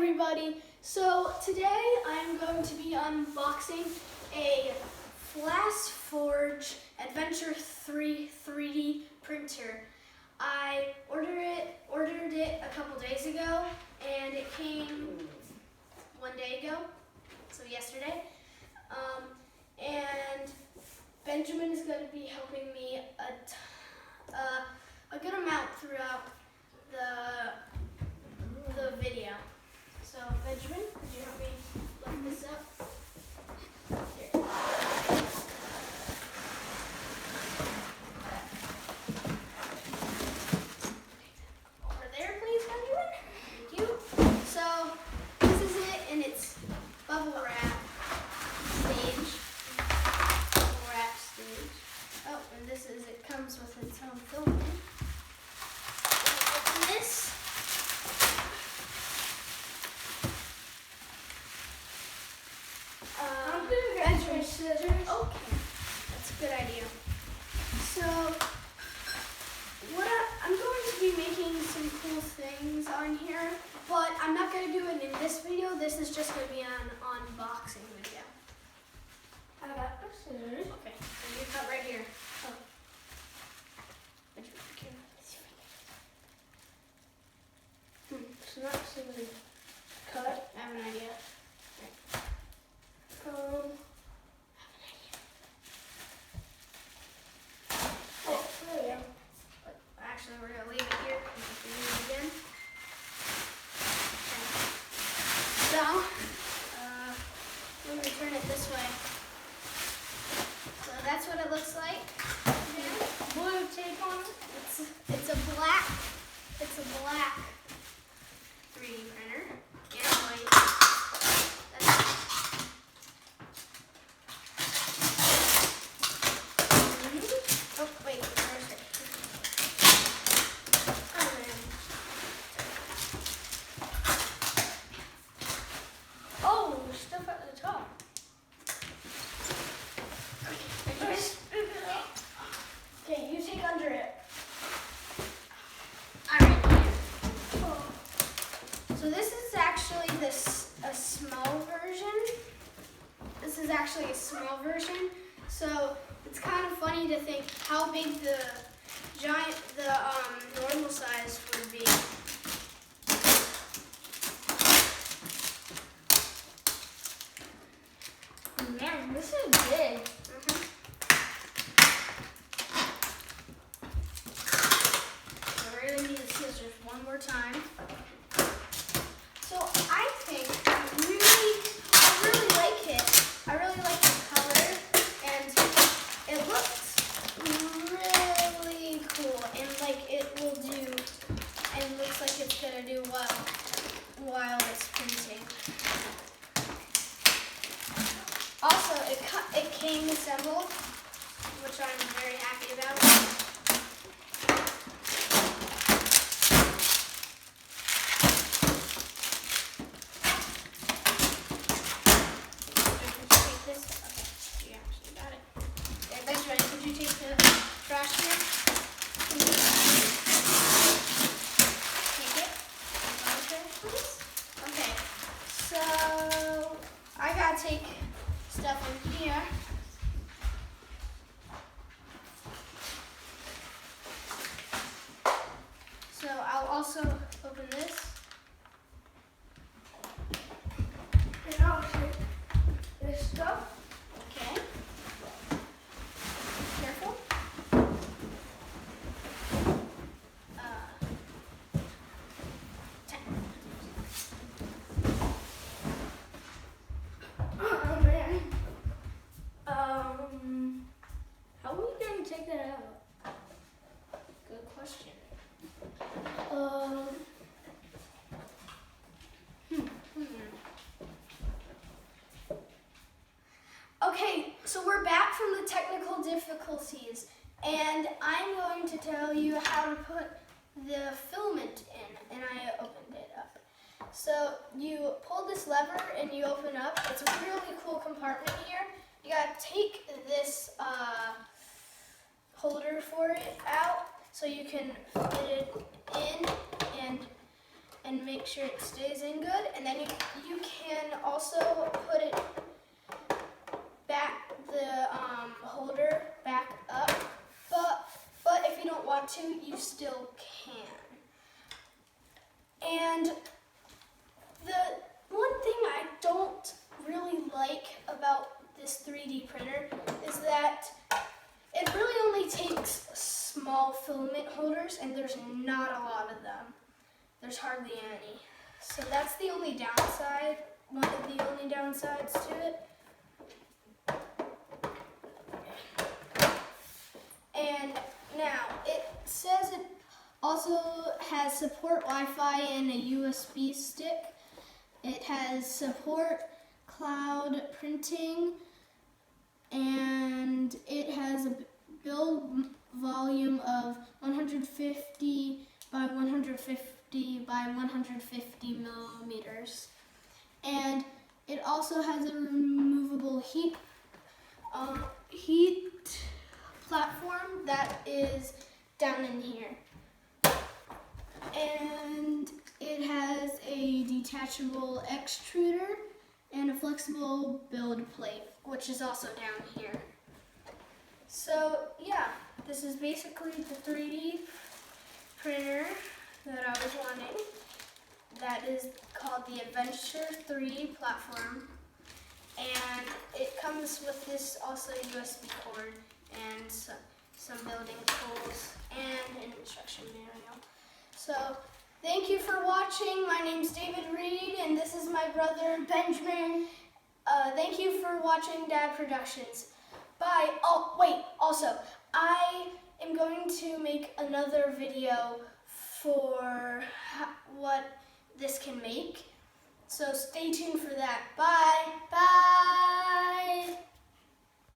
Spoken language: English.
everybody. So today I'm going to be unboxing a Flashforge Adventure 3 3D printer. I ordered it a couple days ago and it came 1 day ago, so yesterday. And Benjamin is going to be helping me a good amount throughout the video. So Benjamin, could you help me lift this up? Here. Over there, please, Benjamin. Thank you. So this is it in its bubble wrap stage. Oh, and it comes with its own filament. Open this. I'm gonna get some scissors. Okay, that's a good idea. So, I'm going to be making some cool things on here, but I'm not going to do it in this video. This is just going to be an unboxing video. I got the scissors. Okay, so you cut right here. Oh. It's not simply cut. I have an idea. Oh, there we go. But actually, we're going to leave it here because we can use it again. Okay. So, I'm going to turn it this way. So that's what it looks like. Blue tape on it. It's a black 3D printer and white. Oh wait, where's it? Oh, there's stuff at the top. Okay, you take under it. Alright, yeah. So this is actually a small version. This is actually a small version. So it's kind of funny to think how big the normal size would be. Man, this is big. So we're gonna need the scissors one more time. So I think I really like it. I really like the color, and it looks really cool, and like it will do, and looks like it's gonna do well while it's printing. Also, it came assembled, which I'm very happy about. Could you take the trash here? Take it. Please. Okay. So I gotta take stuff in here. So I'll also open this. And I'll take this stuff. Okay. Careful. Oh man. How are we gonna take that out? Good question. Okay, so we're back from the technical difficulties, and I'm going to tell you how to put the filament in, and I opened it up. So you pull this lever and you open up. It's a really cool compartment here. You gotta take this holder for it out so you can fit it in and and make sure it stays in good. And then you can also put it back, the holder back up, but if you don't want to, you still can. And the one thing I don't really like about this 3D printer is that it really only takes small filament holders, and there's not a lot of them. There's hardly any. So that's the only downside, one of the only downsides to it. And now, it says it also has support Wi-Fi and a USB stick. It has support cloud printing, and it has a build volume of 150 by 150 by 150 millimeters. And it also has a removable heat platform that is down in here. And it has a detachable extruder and a flexible build plate, which is also down here. So yeah, this is basically the 3D printer that I was wanting. That is called the Adventure 3 platform. And it comes with this also USB cord and some building tools and an instruction manual. So thank you for watching. My name's David Reed, and this is my brother Benjamin. Thank you for watching Dad Productions. Bye. Oh, wait, also, I am going to make another video for what this can make. So stay tuned for that. Bye. Bye.